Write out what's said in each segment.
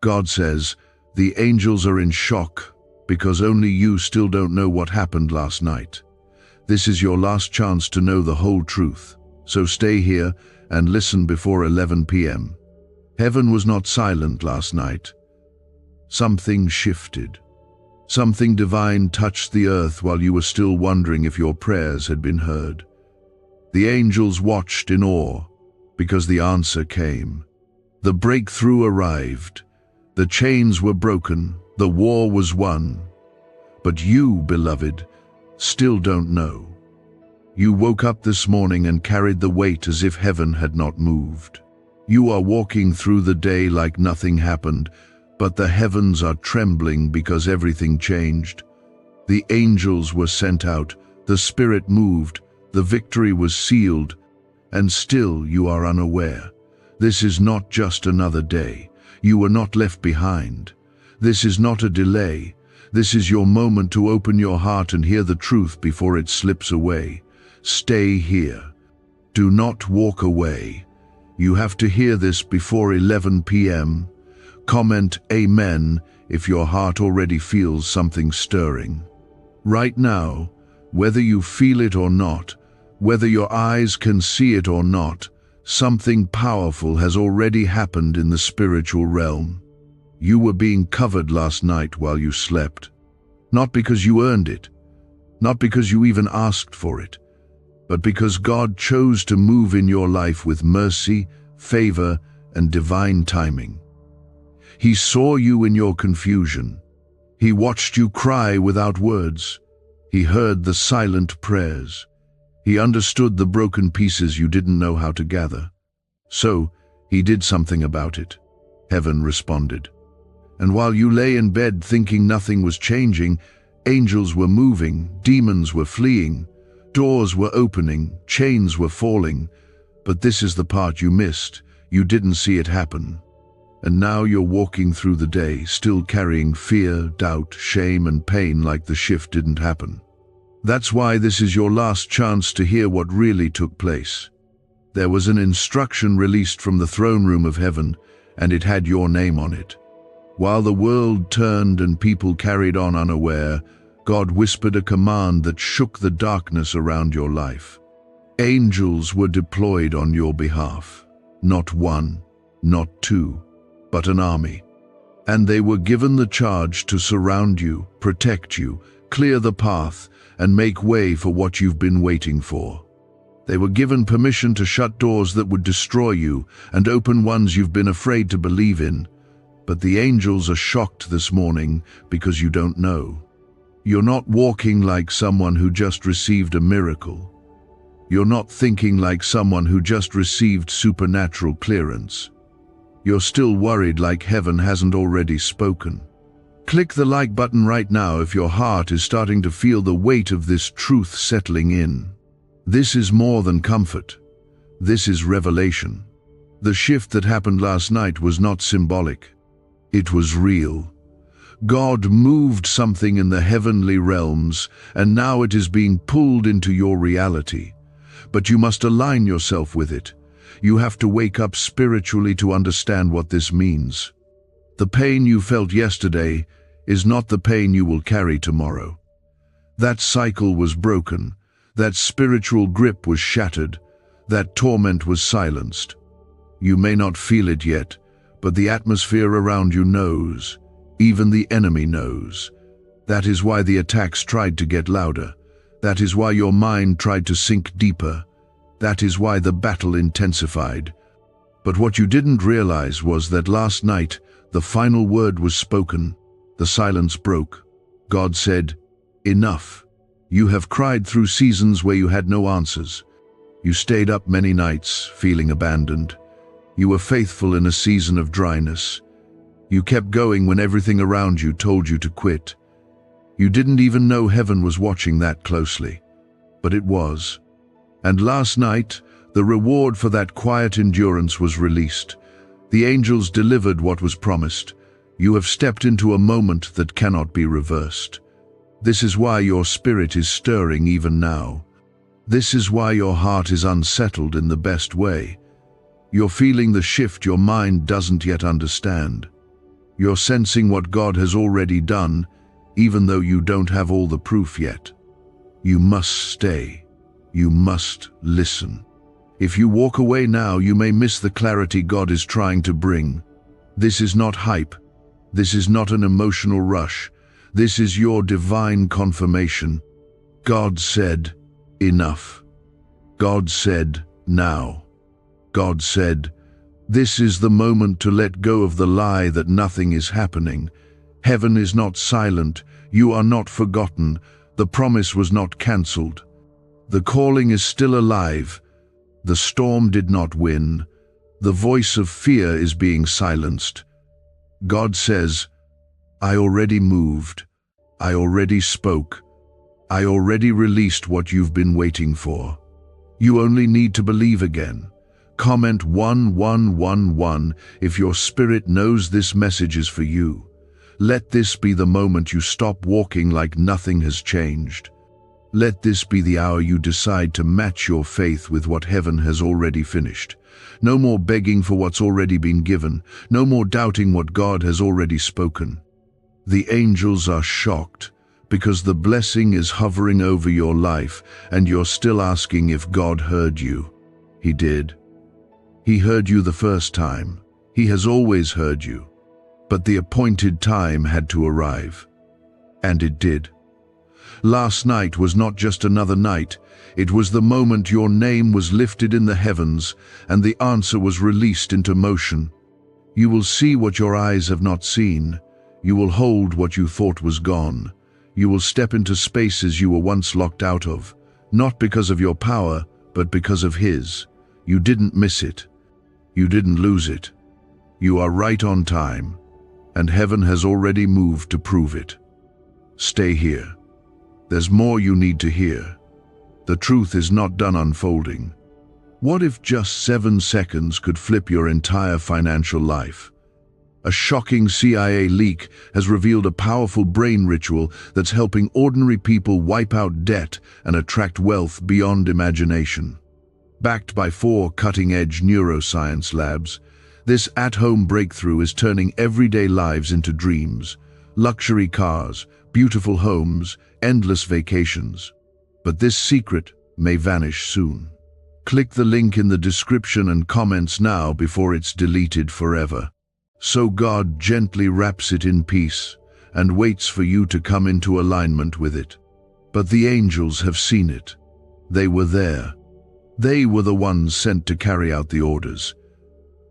God says, the angels are in shock because only you still don't know what happened last night. This is your last chance to know the whole truth. So stay here and listen before 11 p.m. Heaven was not silent last night. Something shifted. Something divine touched the earth while you were still wondering if your prayers had been heard. The angels watched in awe because the answer came. The breakthrough arrived. The chains were broken. The war was won. But you, beloved, still don't know. You woke up this morning and carried the weight as if heaven had not moved. You are walking through the day like nothing happened, but the heavens are trembling because everything changed. The angels were sent out, the Spirit moved, the victory was sealed, and still you are unaware. This is not just another day. You were not left behind. This is not a delay. This is your moment to open your heart and hear the truth before it slips away. Stay here. Do not walk away. You have to hear this before 11 p.m. Comment Amen if your heart already feels something stirring. Right now, whether you feel it or not, whether your eyes can see it or not, something powerful has already happened in the spiritual realm. You were being covered last night while you slept. Not because you earned it, not because you even asked for it, but because God chose to move in your life with mercy, favor, and divine timing. He saw you in your confusion. He watched you cry without words. He heard the silent prayers. He understood the broken pieces you didn't know how to gather. So, he did something about it. Heaven responded. And while you lay in bed thinking nothing was changing, angels were moving, demons were fleeing, doors were opening, chains were falling. But this is the part you missed. You didn't see it happen. And now you're walking through the day, still carrying fear, doubt, shame, and pain like the shift didn't happen. That's why this is your last chance to hear what really took place. There was an instruction released from the throne room of heaven, and it had your name on it. While the world turned and people carried on unaware, God whispered a command that shook the darkness around your life. Angels were deployed on your behalf. Not one, not two, but an army. And they were given the charge to surround you, protect you, clear the path, and make way for what you've been waiting for. They were given permission to shut doors that would destroy you and open ones you've been afraid to believe in. But the angels are shocked this morning because you don't know. You're not walking like someone who just received a miracle. You're not thinking like someone who just received supernatural clearance. You're still worried like heaven hasn't already spoken. Click the like button right now if your heart is starting to feel the weight of this truth settling in. This is more than comfort. This is revelation. The shift that happened last night was not symbolic. It was real. God moved something in the heavenly realms, and now it is being pulled into your reality. But you must align yourself with it. You have to wake up spiritually to understand what this means. The pain you felt yesterday is not the pain you will carry tomorrow. That cycle was broken. That spiritual grip was shattered. That torment was silenced. You may not feel it yet, but the atmosphere around you knows. Even the enemy knows. That is why the attacks tried to get louder. That is why your mind tried to sink deeper. That is why the battle intensified. But what you didn't realize was that last night, the final word was spoken. The silence broke. God said, "Enough. You have cried through seasons where you had no answers. You stayed up many nights, feeling abandoned. You were faithful in a season of dryness. You kept going when everything around you told you to quit. You didn't even know heaven was watching that closely. But it was. And last night, the reward for that quiet endurance was released. The angels delivered what was promised. You have stepped into a moment that cannot be reversed. This is why your spirit is stirring even now. This is why your heart is unsettled in the best way. You're feeling the shift your mind doesn't yet understand. You're sensing what God has already done, even though you don't have all the proof yet. You must stay. You must listen. If you walk away now, you may miss the clarity God is trying to bring. This is not hype. This is not an emotional rush. This is your divine confirmation. God said, enough. God said, now. God said, this is the moment to let go of the lie that nothing is happening. Heaven is not silent. You are not forgotten. The promise was not cancelled. The calling is still alive. The storm did not win. The voice of fear is being silenced. God says, I already moved. I already spoke. I already released what you've been waiting for. You only need to believe again. Comment 1111 if your spirit knows this message is for you. Let this be the moment you stop walking like nothing has changed. Let this be the hour you decide to match your faith with what heaven has already finished. No more begging for what's already been given. No more doubting what God has already spoken. The angels are shocked because the blessing is hovering over your life and you're still asking if God heard you. He did. He heard you the first time. He has always heard you. But the appointed time had to arrive. And it did. Last night was not just another night. It was the moment your name was lifted in the heavens and the answer was released into motion. You will see what your eyes have not seen. You will hold what you thought was gone. You will step into spaces you were once locked out of, not because of your power, but because of His. You didn't miss it. You didn't lose it. You are right on time, and heaven has already moved to prove it. Stay here. There's more you need to hear. The truth is not done unfolding. What if just 7 seconds could flip your entire financial life? A shocking CIA leak has revealed a powerful brain ritual that's helping ordinary people wipe out debt and attract wealth beyond imagination. Backed by 4 cutting-edge neuroscience labs, this at-home breakthrough is turning everyday lives into dreams. Luxury cars, beautiful homes, endless vacations. But this secret may vanish soon. Click the link in the description and comments now before it's deleted forever. So God gently wraps it in peace and waits for you to come into alignment with it. But the angels have seen it. They were there. They were the ones sent to carry out the orders.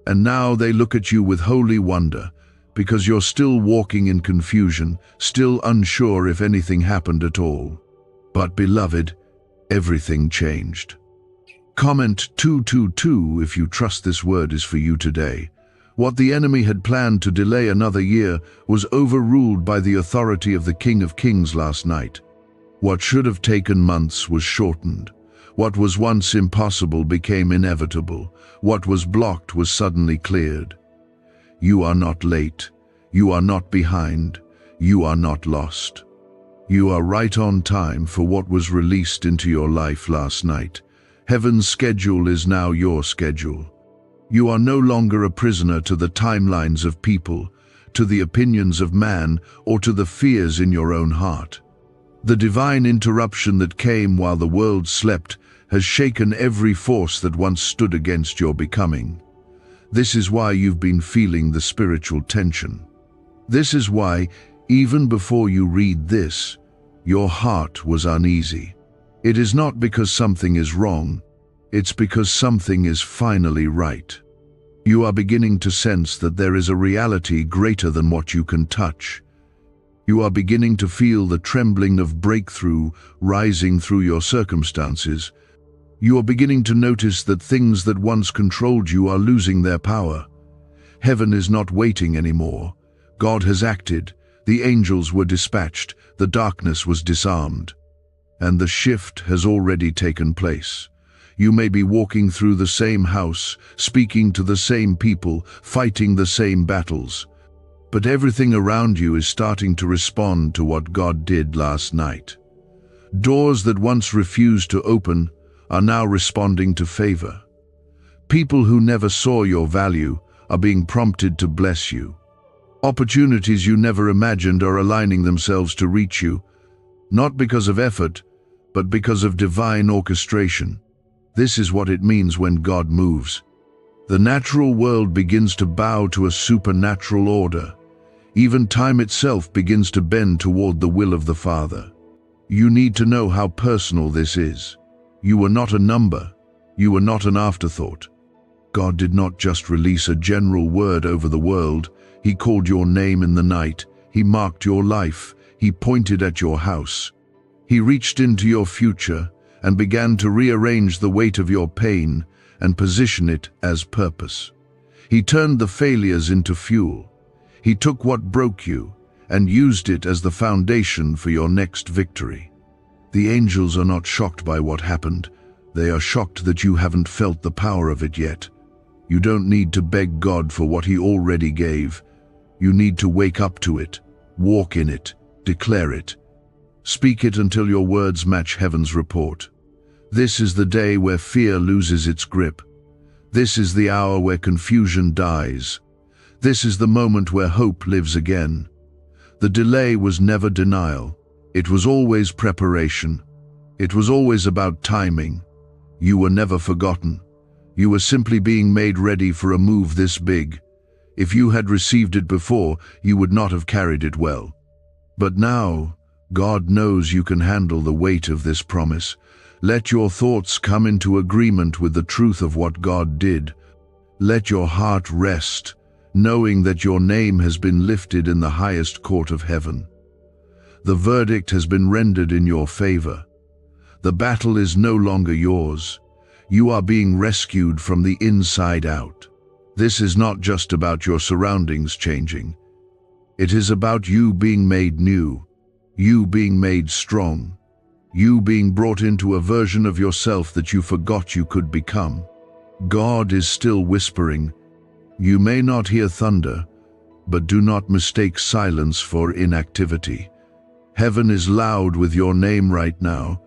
And now they look at you with holy wonder, because you're still walking in confusion, still unsure if anything happened at all. But beloved, everything changed. Comment 222 if you trust this word is for you today. What the enemy had planned to delay another year was overruled by the authority of the King of Kings last night. What should have taken months was shortened. What was once impossible became inevitable. What was blocked was suddenly cleared. You are not late. You are not behind. You are not lost. You are right on time for what was released into your life last night. Heaven's schedule is now your schedule. You are no longer a prisoner to the timelines of people, to the opinions of man, or to the fears in your own heart. The divine interruption that came while the world slept has shaken every force that once stood against your becoming. This is why you've been feeling the spiritual tension. This is why, even before you read this, your heart was uneasy. It is not because something is wrong, it's because something is finally right. You are beginning to sense that there is a reality greater than what you can touch. You are beginning to feel the trembling of breakthrough rising through your circumstances. You are beginning to notice that things that once controlled you are losing their power. Heaven is not waiting anymore. God has acted. The angels were dispatched. The darkness was disarmed. And the shift has already taken place. You may be walking through the same house, speaking to the same people, fighting the same battles. But everything around you is starting to respond to what God did last night. Doors that once refused to open are now responding to favor. People who never saw your value are being prompted to bless you. Opportunities you never imagined are aligning themselves to reach you, not because of effort, but because of divine orchestration. This is what it means when God moves. The natural world begins to bow to a supernatural order. Even time itself begins to bend toward the will of the Father. You need to know how personal this is. You were not a number. You were not an afterthought. God did not just release a general word over the world. He called your name in the night. He marked your life. He pointed at your house. He reached into your future and began to rearrange the weight of your pain and position it as purpose. He turned the failures into fuel. He took what broke you and used it as the foundation for your next victory. The angels are not shocked by what happened. They are shocked that you haven't felt the power of it yet. You don't need to beg God for what He already gave. You need to wake up to it, walk in it, declare it. Speak it until your words match heaven's report. This is the day where fear loses its grip. This is the hour where confusion dies. This is the moment where hope lives again. The delay was never denial. It was always preparation. It was always about timing. You were never forgotten. You were simply being made ready for a move this big. If you had received it before, you would not have carried it well. But now, God knows you can handle the weight of this promise. Let your thoughts come into agreement with the truth of what God did. Let your heart rest, knowing that your name has been lifted in the highest court of heaven. The verdict has been rendered in your favor. The battle is no longer yours. You are being rescued from the inside out. This is not just about your surroundings changing. It is about you being made new, you being made strong, you being brought into a version of yourself that you forgot you could become. God is still whispering. You may not hear thunder, but do not mistake silence for inactivity. Heaven is loud with your name right now.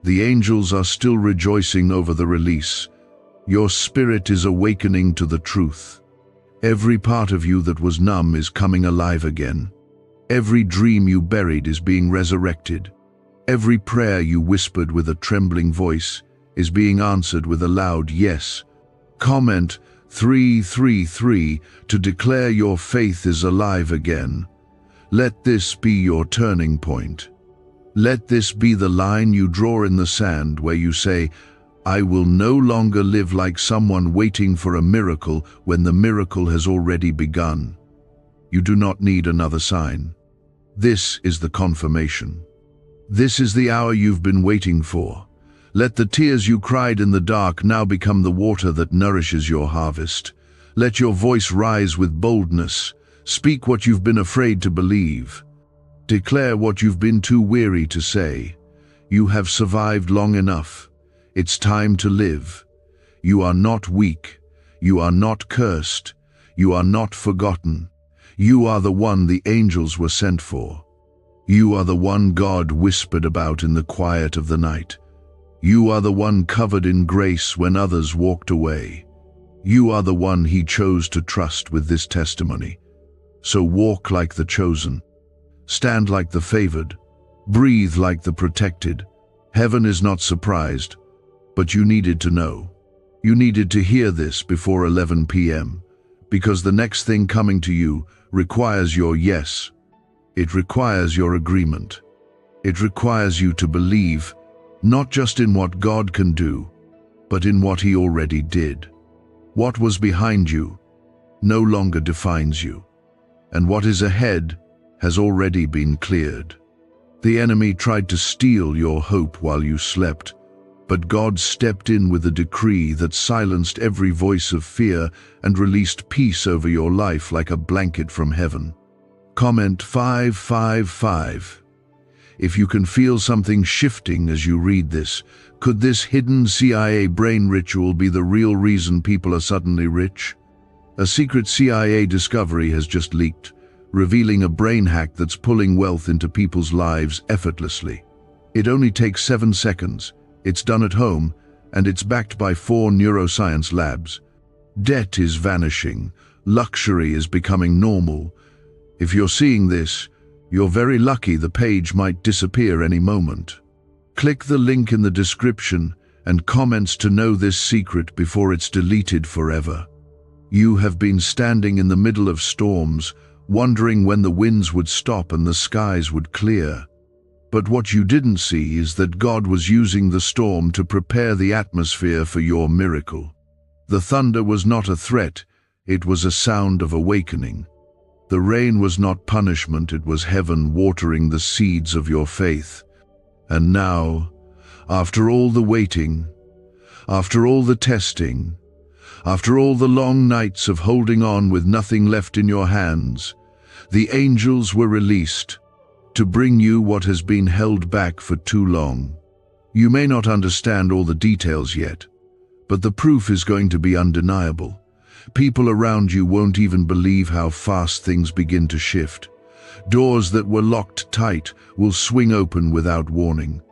The angels are still rejoicing over the release. Your spirit is awakening to the truth. Every part of you that was numb is coming alive again. Every dream you buried is being resurrected. Every prayer you whispered with a trembling voice is being answered with a loud yes. Comment 333 to declare your faith is alive again. Let this be your turning point. Let this be the line you draw in the sand where you say, I will no longer live like someone waiting for a miracle when the miracle has already begun. You do not need another sign. This is the confirmation. This is the hour you've been waiting for. Let the tears you cried in the dark now become the water that nourishes your harvest. Let your voice rise with boldness. Speak what you've been afraid to believe. Declare what you've been too weary to say. You have survived long enough. It's time to live. You are not weak. You are not cursed. You are not forgotten. You are the one the angels were sent for. You are the one God whispered about in the quiet of the night. You are the one covered in grace when others walked away. You are the one He chose to trust with this testimony. So walk like the chosen. Stand like the favored. Breathe like the protected. Heaven is not surprised, but you needed to know. You needed to hear this before 11 p.m., because the next thing coming to you requires your yes. It requires your agreement. It requires you to believe, not just in what God can do, but in what He already did. What was behind you no longer defines you, and what is ahead has already been cleared. The enemy tried to steal your hope while you slept, but God stepped in with a decree that silenced every voice of fear and released peace over your life like a blanket from heaven. Comment 555. If you can feel something shifting as you read this, could this hidden CIA brain ritual be the real reason people are suddenly rich? A secret CIA discovery has just leaked, revealing a brain hack that's pulling wealth into people's lives effortlessly. It only takes 7 seconds, it's done at home, and it's backed by 4 neuroscience labs. Debt is vanishing, luxury is becoming normal, If you're seeing this, you're very lucky. The page might disappear any moment. Click the link in the description and comments to know this secret before it's deleted forever. You have been standing in the middle of storms, wondering when the winds would stop and the skies would clear. But what you didn't see is that God was using the storm to prepare the atmosphere for your miracle. The thunder was not a threat, it was a sound of awakening. The rain was not punishment, it was heaven watering the seeds of your faith. And now, after all the waiting, after all the testing, after all the long nights of holding on with nothing left in your hands, the angels were released to bring you what has been held back for too long. You may not understand all the details yet, but the proof is going to be undeniable. People around you won't even believe how fast things begin to shift. Doors that were locked tight will swing open without warning.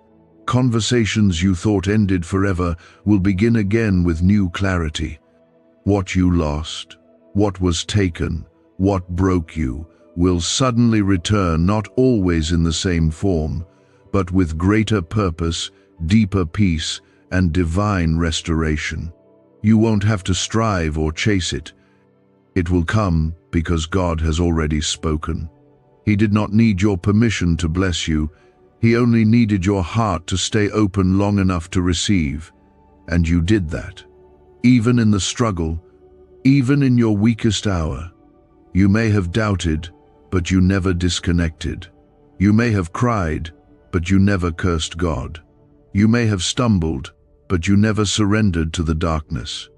Conversations you thought ended forever will begin again with new clarity. What you lost, what was taken, what broke you, will suddenly return, not always in the same form, but with greater purpose, deeper peace, and divine restoration. You won't have to strive or chase it. It will come because God has already spoken. He did not need your permission to bless you. He only needed your heart to stay open long enough to receive. And you did that. Even in the struggle, even in your weakest hour, you may have doubted, but you never disconnected. You may have cried, but you never cursed God. You may have stumbled, but you never surrendered to the darkness.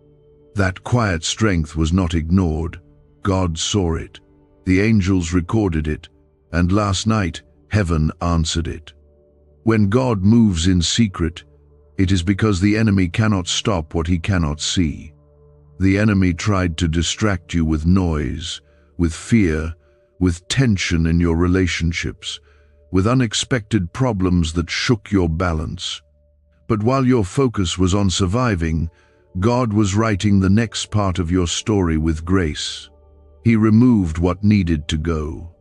That quiet strength was not ignored. God saw it. The angels recorded it, and last night, heaven answered it. When God moves in secret, it is because the enemy cannot stop what he cannot see. The enemy tried to distract you with noise, with fear, with tension in your relationships, with unexpected problems that shook your balance. But while your focus was on surviving, God was writing the next part of your story with grace. He removed what needed to go.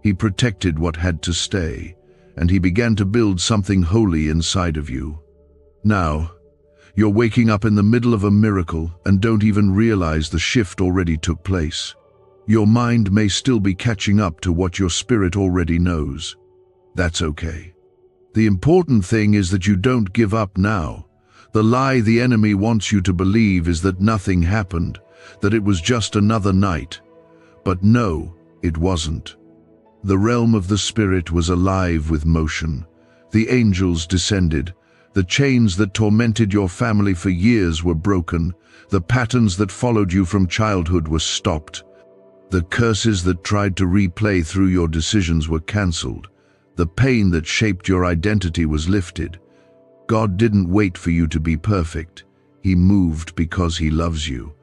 He protected what had to stay, and he began to build something holy inside of you. Now, you're waking up in the middle of a miracle and don't even realize the shift already took place. Your mind may still be catching up to what your spirit already knows. That's okay. The important thing is that you don't give up now. The lie the enemy wants you to believe is that nothing happened, that it was just another night. But no, it wasn't. The realm of the spirit was alive with motion. The angels descended. The chains that tormented your family for years were broken. The patterns that followed you from childhood were stopped. The curses that tried to replay through your decisions were cancelled. The pain that shaped your identity was lifted. God didn't wait for you to be perfect. He moved because he loves you.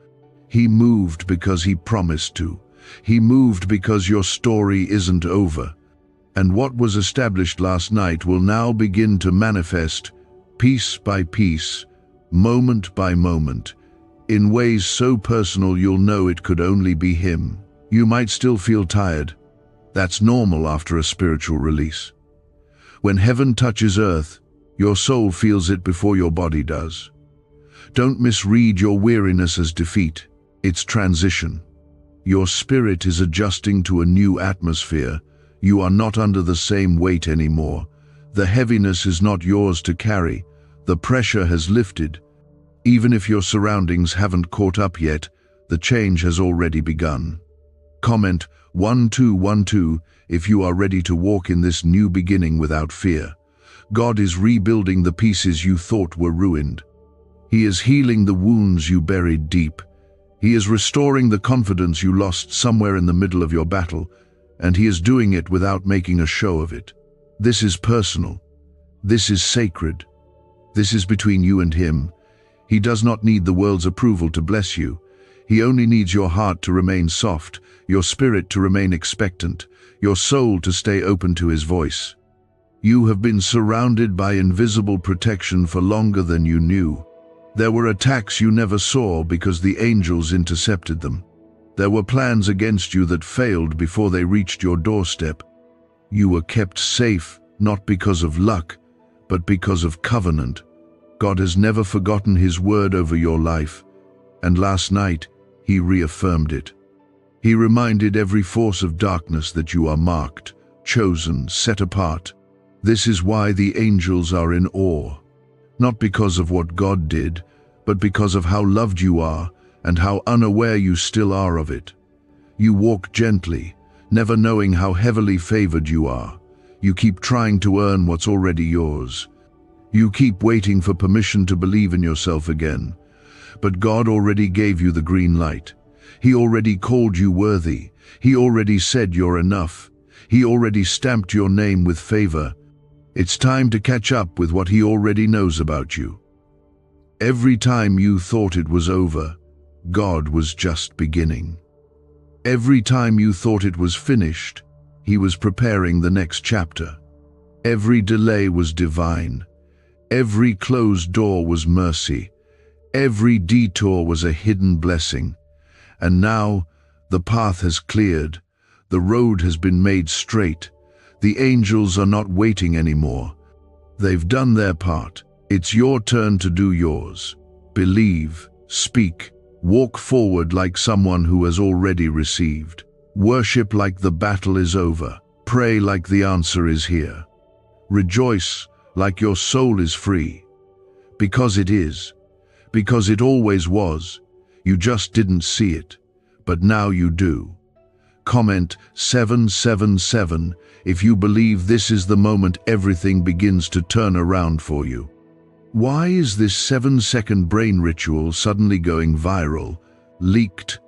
He moved because he promised to. He moved because your story isn't over. And what was established last night will now begin to manifest, piece by piece, moment by moment, in ways so personal you'll know it could only be him. You might still feel tired. That's normal after a spiritual release. When heaven touches earth, your soul feels it before your body does. Don't misread your weariness as defeat. It's transition. Your spirit is adjusting to a new atmosphere. You are not under the same weight anymore. The heaviness is not yours to carry. The pressure has lifted. Even if your surroundings haven't caught up yet, the change has already begun. Comment 1212 if you are ready to walk in this new beginning without fear. God is rebuilding the pieces you thought were ruined. He is healing the wounds you buried deep. He is restoring the confidence you lost somewhere in the middle of your battle, and he is doing it without making a show of it. This is personal. This is sacred. This is between you and him. He does not need the world's approval to bless you. He only needs your heart to remain soft, your spirit to remain expectant, your soul to stay open to his voice. You have been surrounded by invisible protection for longer than you knew. There were attacks you never saw because the angels intercepted them. There were plans against you that failed before they reached your doorstep. You were kept safe, not because of luck, but because of covenant. God has never forgotten His word over your life, and last night He reaffirmed it. He reminded every force of darkness that you are marked, chosen, set apart. This is why the angels are in awe, not because of what God did, but because of how loved you are and how unaware you still are of it. You walk gently, never knowing how heavily favored you are. You keep trying to earn what's already yours. You keep waiting for permission to believe in yourself again. But God already gave you the green light. He already called you worthy. He already said you're enough. He already stamped your name with favor. It's time to catch up with what He already knows about you. Every time you thought it was over, God was just beginning. Every time you thought it was finished, He was preparing the next chapter. Every delay was divine. Every closed door was mercy. Every detour was a hidden blessing. And now, the path has cleared. The road has been made straight. The angels are not waiting anymore. They've done their part. It's your turn to do yours. Believe, speak, walk forward like someone who has already received. Worship like the battle is over. Pray like the answer is here. Rejoice like your soul is free. Because it is. Because it always was. You just didn't see it. But now you do. Comment 777 if you believe this is the moment everything begins to turn around for you. Why is this 7-second brain ritual suddenly going viral? Leaked.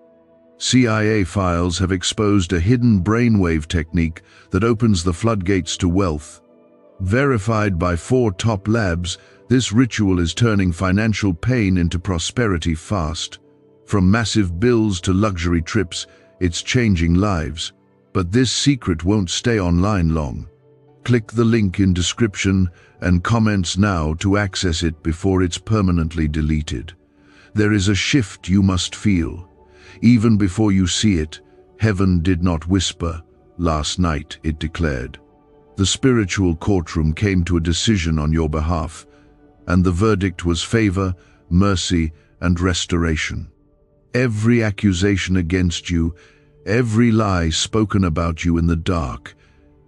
CIA files have exposed a hidden brainwave technique that opens the floodgates to wealth. Verified by 4 top labs, this ritual is turning financial pain into prosperity fast. From massive bills to luxury trips, it's changing lives. But this secret won't stay online long. Click the link in description and comments now to access it before it's permanently deleted. There is a shift you must feel. Even before you see it, heaven did not whisper. Last night, it declared. The spiritual courtroom came to a decision on your behalf, and the verdict was favor, mercy, and restoration. Every accusation against you, every lie spoken about you in the dark,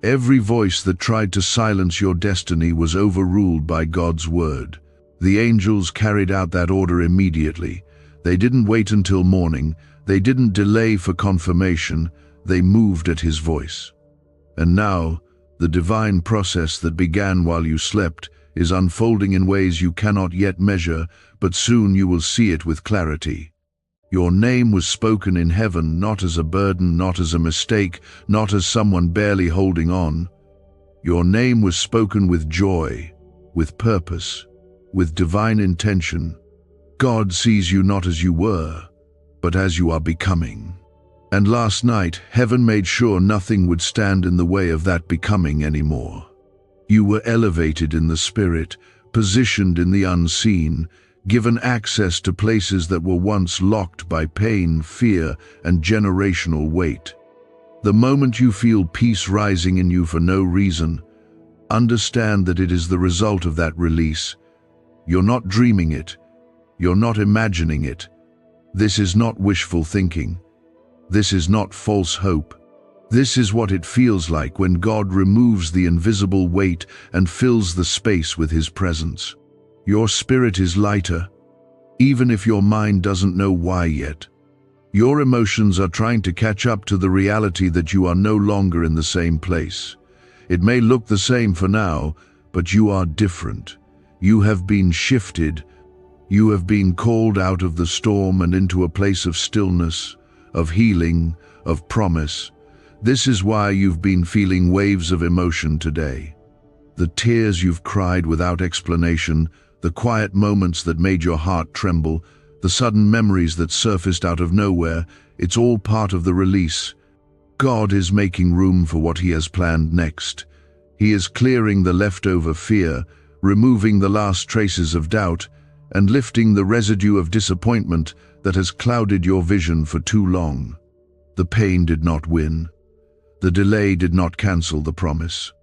every voice that tried to silence your destiny was overruled by God's word. The angels carried out that order immediately. They didn't wait until morning. They didn't delay for confirmation. They moved at His voice. And now, the divine process that began while you slept is unfolding in ways you cannot yet measure, but soon you will see it with clarity. Your name was spoken in heaven, not as a burden, not as a mistake, not as someone barely holding on. Your name was spoken with joy, with purpose, with divine intention. God sees you not as you were, but as you are becoming. And last night, heaven made sure nothing would stand in the way of that becoming anymore. You were elevated in the spirit, positioned in the unseen, given access to places that were once locked by pain, fear, and generational weight. The moment you feel peace rising in you for no reason, understand that it is the result of that release. You're not dreaming it. You're not imagining it. This is not wishful thinking. This is not false hope. This is what it feels like when God removes the invisible weight and fills the space with His presence. Your spirit is lighter, even if your mind doesn't know why yet. Your emotions are trying to catch up to the reality that you are no longer in the same place. It may look the same for now, but you are different. You have been shifted. You have been called out of the storm and into a place of stillness, of healing, of promise. This is why you've been feeling waves of emotion today. The tears you've cried without explanation, the quiet moments that made your heart tremble, the sudden memories that surfaced out of nowhere, it's all part of the release. God is making room for what He has planned next. He is clearing the leftover fear, removing the last traces of doubt, and lifting the residue of disappointment that has clouded your vision for too long. The pain did not win. The delay did not cancel the promise.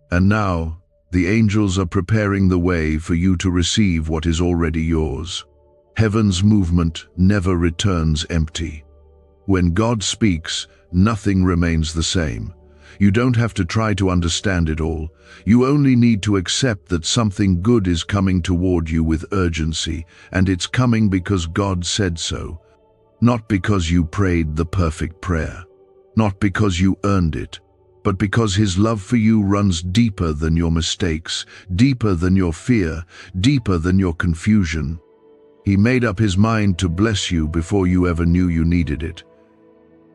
And now, the angels are preparing the way for you to receive what is already yours. Heaven's movement never returns empty. When God speaks, nothing remains the same. You don't have to try to understand it all. You only need to accept that something good is coming toward you with urgency, and it's coming because God said so. Not because you prayed the perfect prayer. Not because you earned it, but because His love for you runs deeper than your mistakes, deeper than your fear, deeper than your confusion. He made up His mind to bless you before you ever knew you needed it.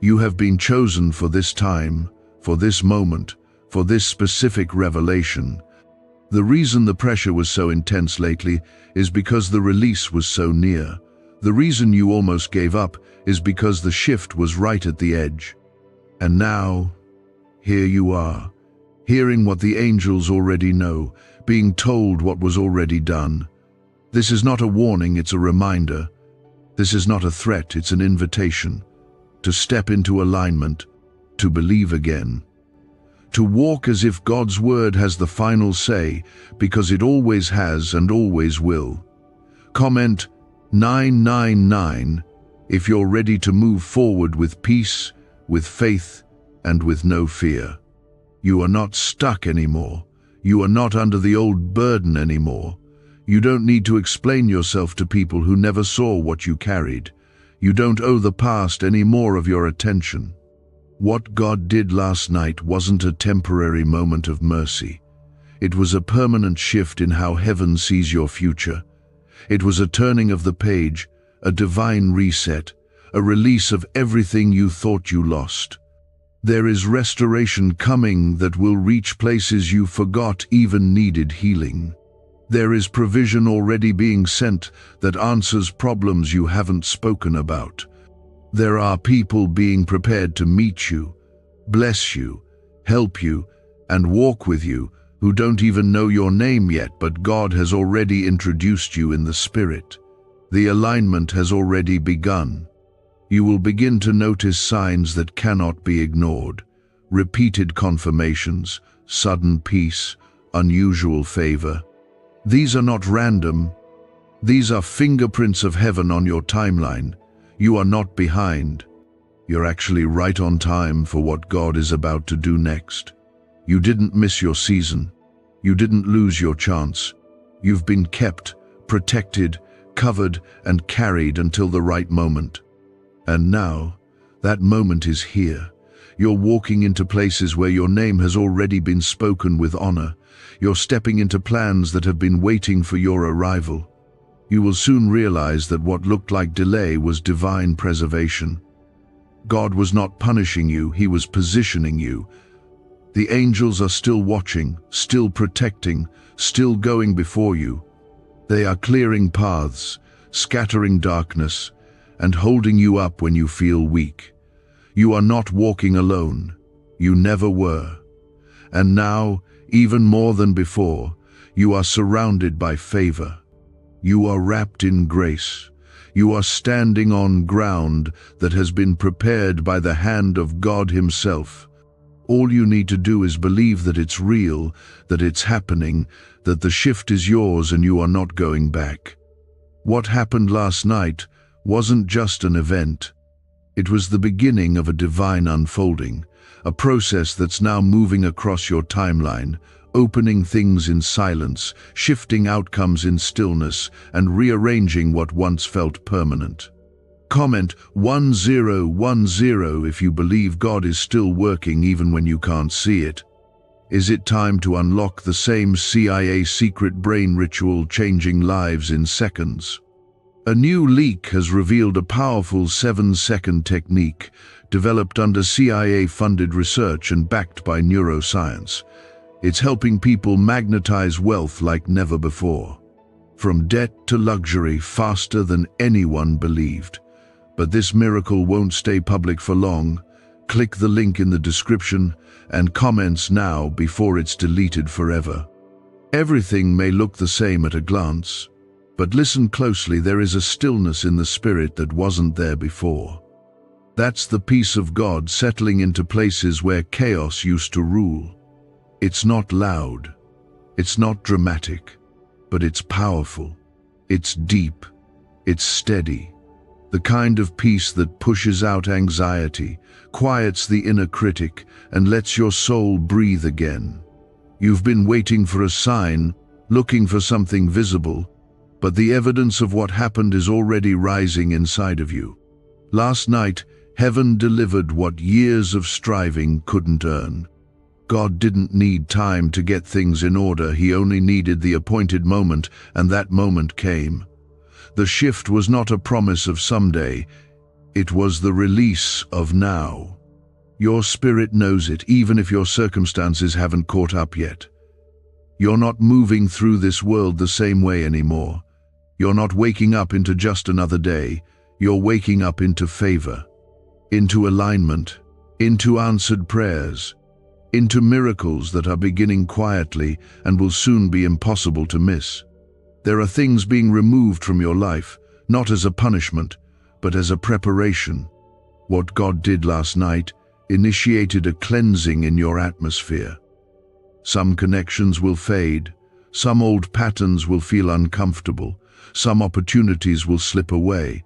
You have been chosen for this time, for this moment, for this specific revelation. The reason the pressure was so intense lately is because the release was so near. The reason you almost gave up is because the shift was right at the edge. And now, here you are, hearing what the angels already know, being told what was already done. This is not a warning, it's a reminder. This is not a threat, it's an invitation. To step into alignment, to believe again. To walk as if God's word has the final say, because it always has and always will. Comment 999 if you're ready to move forward with peace, with faith, and with no fear. You are not stuck anymore. You are not under the old burden anymore. You don't need to explain yourself to people who never saw what you carried. You don't owe the past any more of your attention. What God did last night wasn't a temporary moment of mercy. It was a permanent shift in how heaven sees your future. It was a turning of the page, a divine reset, a release of everything you thought you lost. There is restoration coming that will reach places you forgot even needed healing. There is provision already being sent that answers problems you haven't spoken about. There are people being prepared to meet you, bless you, help you, and walk with you who don't even know your name yet, but God has already introduced you in the Spirit. The alignment has already begun. You will begin to notice signs that cannot be ignored. Repeated confirmations, sudden peace, unusual favor. These are not random. These are fingerprints of heaven on your timeline. You are not behind. You're actually right on time for what God is about to do next. You didn't miss your season. You didn't lose your chance. You've been kept, protected, covered, and carried until the right moment. And now, that moment is here. You're walking into places where your name has already been spoken with honor. You're stepping into plans that have been waiting for your arrival. You will soon realize that what looked like delay was divine preservation. God was not punishing you, He was positioning you. The angels are still watching, still protecting, still going before you. They are clearing paths, scattering darkness, and holding you up when you feel weak. You are not walking alone. You never were. And now, even more than before, you are surrounded by favor. You are wrapped in grace. You are standing on ground that has been prepared by the hand of God Himself. All you need to do is believe that it's real, that it's happening, that the shift is yours and you are not going back. What happened last night wasn't just an event. It was the beginning of a divine unfolding, a process that's now moving across your timeline, opening things in silence, shifting outcomes in stillness, and rearranging what once felt permanent. Comment 1010 if you believe God is still working even when you can't see it. Is it time to unlock the same CIA secret brain ritual changing lives in seconds? A new leak has revealed a powerful 7-second technique developed under CIA-funded research and backed by neuroscience. It's helping people magnetize wealth like never before. From debt to luxury faster than anyone believed. But this miracle won't stay public for long. Click the link in the description and comments now before it's deleted forever. Everything may look the same at a glance, but listen closely, there is a stillness in the spirit that wasn't there before. That's the peace of God settling into places where chaos used to rule. It's not loud, it's not dramatic, but it's powerful, it's deep, it's steady. The kind of peace that pushes out anxiety, quiets the inner critic, and lets your soul breathe again. You've been waiting for a sign, looking for something visible, but the evidence of what happened is already rising inside of you. Last night, heaven delivered what years of striving couldn't earn. God didn't need time to get things in order, he only needed the appointed moment, and that moment came. The shift was not a promise of someday, it was the release of now. Your spirit knows it, even if your circumstances haven't caught up yet. You're not moving through this world the same way anymore. You're not waking up into just another day, you're waking up into favor, into alignment, into answered prayers, into miracles that are beginning quietly and will soon be impossible to miss. There are things being removed from your life, not as a punishment, but as a preparation. What God did last night initiated a cleansing in your atmosphere. Some connections will fade, some old patterns will feel uncomfortable, some opportunities will slip away.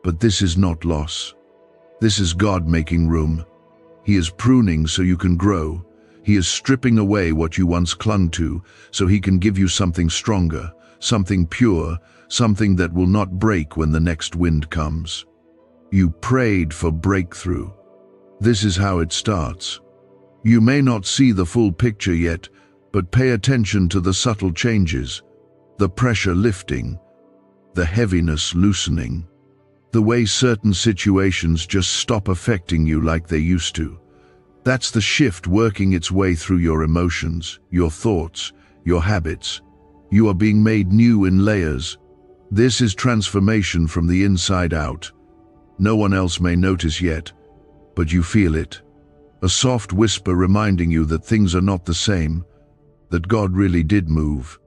But this is not loss. This is God making room. He is pruning so you can grow. He is stripping away what you once clung to so he can give you something stronger, something pure, something that will not break when the next wind comes. You prayed for breakthrough. This is how it starts. You may not see the full picture yet, but pay attention to the subtle changes, the pressure lifting, the heaviness loosening, the way certain situations just stop affecting you like they used to. That's the shift working its way through your emotions, your thoughts, your habits. You are being made new in layers. This is transformation from the inside out. No one else may notice yet, but you feel it. A soft whisper reminding you that things are not the same, that God really did move,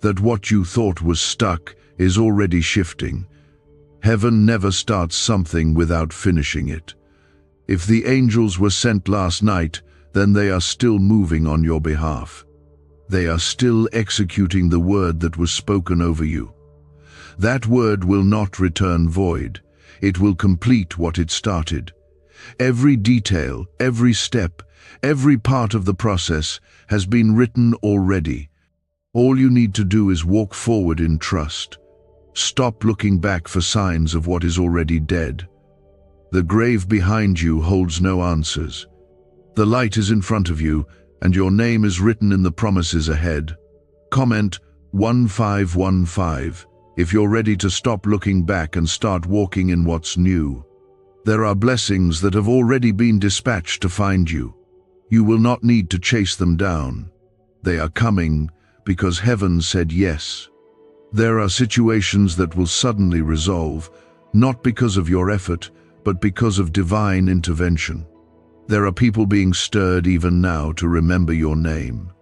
that what you thought was stuck is already shifting. Heaven never starts something without finishing it. If the angels were sent last night, then they are still moving on your behalf. They are still executing the word that was spoken over you. That word will not return void. It will complete what it started. Every detail, every step, every part of the process has been written already. All you need to do is walk forward in trust. Stop looking back for signs of what is already dead. The grave behind you holds no answers. The light is in front of you, and your name is written in the promises ahead. Comment 1515 if you're ready to stop looking back and start walking in what's new. There are blessings that have already been dispatched to find you. You will not need to chase them down. They are coming because heaven said yes. There are situations that will suddenly resolve, not because of your effort, but because of divine intervention. There are people being stirred even now to remember your name,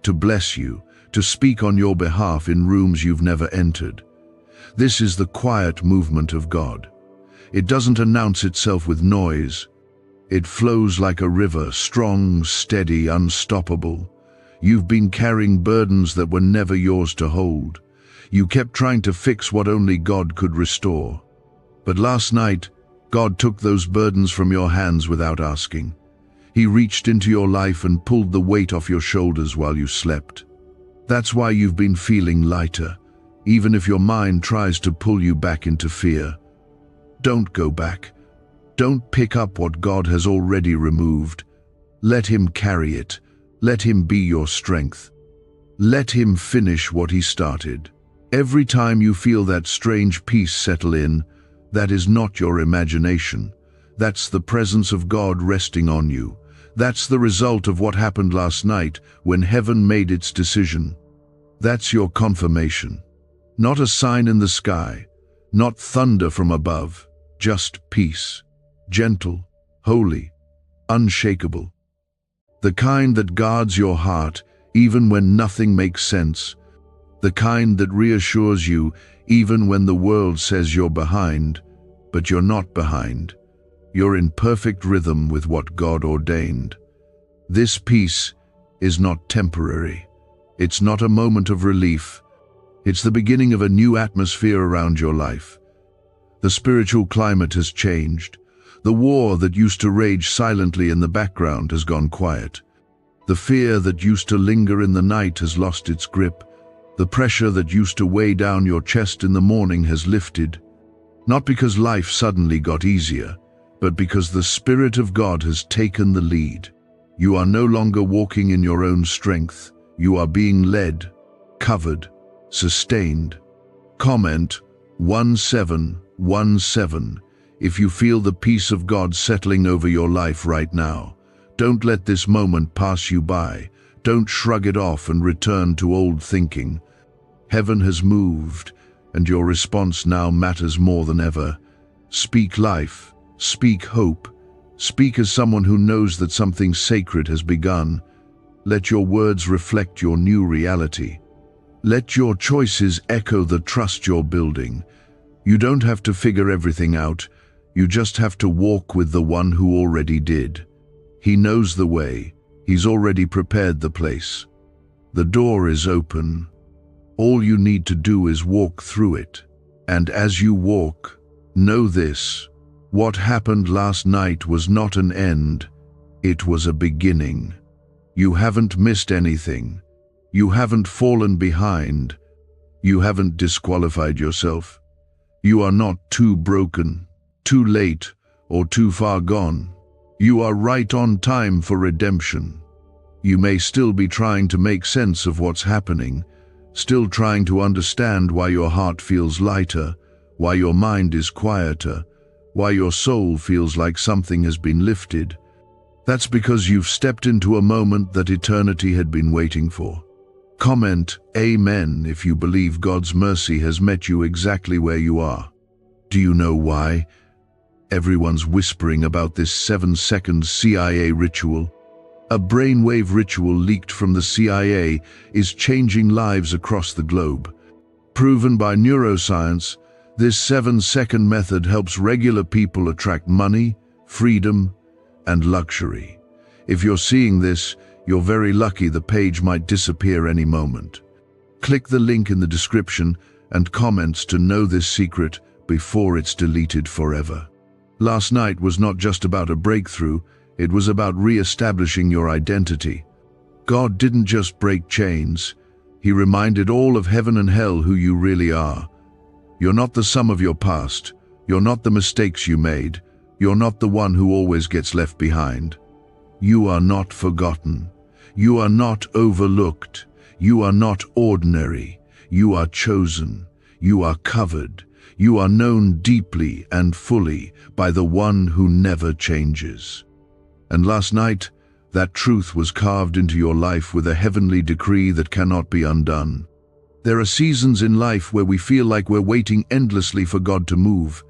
to bless you, to speak on your behalf in rooms you've never entered. This is the quiet movement of God. It doesn't announce itself with noise. It flows like a river, strong, steady, unstoppable. You've been carrying burdens that were never yours to hold. You kept trying to fix what only God could restore. But last night, God took those burdens from your hands without asking. He reached into your life and pulled the weight off your shoulders while you slept. That's why you've been feeling lighter, even if your mind tries to pull you back into fear. Don't go back. Don't pick up what God has already removed. Let Him carry it. Let Him be your strength. Let Him finish what He started. Every time you feel that strange peace settle in, that is not your imagination. That's the presence of God resting on you. That's the result of what happened last night when heaven made its decision. That's your confirmation. Not a sign in the sky, not thunder from above, just peace. Gentle, holy, unshakable. The kind that guards your heart even when nothing makes sense. The kind that reassures you even when the world says you're behind, but you're not behind. You're in perfect rhythm with what God ordained. This peace is not temporary. It's not a moment of relief. It's the beginning of a new atmosphere around your life. The spiritual climate has changed. The war that used to rage silently in the background has gone quiet. The fear that used to linger in the night has lost its grip. The pressure that used to weigh down your chest in the morning has lifted. Not because life suddenly got easier, but because the Spirit of God has taken the lead. You are no longer walking in your own strength. You are being led, covered, sustained. Comment 1717 if you feel the peace of God settling over your life right now. Don't let this moment pass you by. Don't shrug it off and return to old thinking. Heaven has moved, and your response now matters more than ever. Speak life, speak hope, speak as someone who knows that something sacred has begun. Let your words reflect your new reality. Let your choices echo the trust you're building. You don't have to figure everything out. You just have to walk with the one who already did. He knows the way. He's already prepared the place. The door is open. All you need to do is walk through it. And as you walk, know this: what happened last night was not an end. It was a beginning. You haven't missed anything. You haven't fallen behind. You haven't disqualified yourself. You are not too broken, too late, or too far gone. You are right on time for redemption. You may still be trying to make sense of what's happening, still trying to understand why your heart feels lighter, why your mind is quieter, why your soul feels like something has been lifted. That's because you've stepped into a moment that eternity had been waiting for. Comment Amen if you believe God's mercy has met you exactly where you are. Do you know why? Everyone's whispering about this 7-second CIA ritual. A brainwave ritual leaked from the CIA is changing lives across the globe. Proven by neuroscience, this 7-second method helps regular people attract money, freedom, and luxury. If you're seeing this, you're very lucky. The page might disappear any moment. Click the link in the description and comments to know this secret before it's deleted forever. Last night was not just about a breakthrough, it was about re-establishing your identity. God didn't just break chains, He reminded all of heaven and hell who you really are. You're not the sum of your past, you're not the mistakes you made, you're not the one who always gets left behind. You are not forgotten. You are not overlooked. You are not ordinary. You are chosen. You are covered. You are known deeply and fully by the one who never changes. And last night, that truth was carved into your life with a heavenly decree that cannot be undone. There are seasons in life where we feel like we're waiting endlessly for God to move.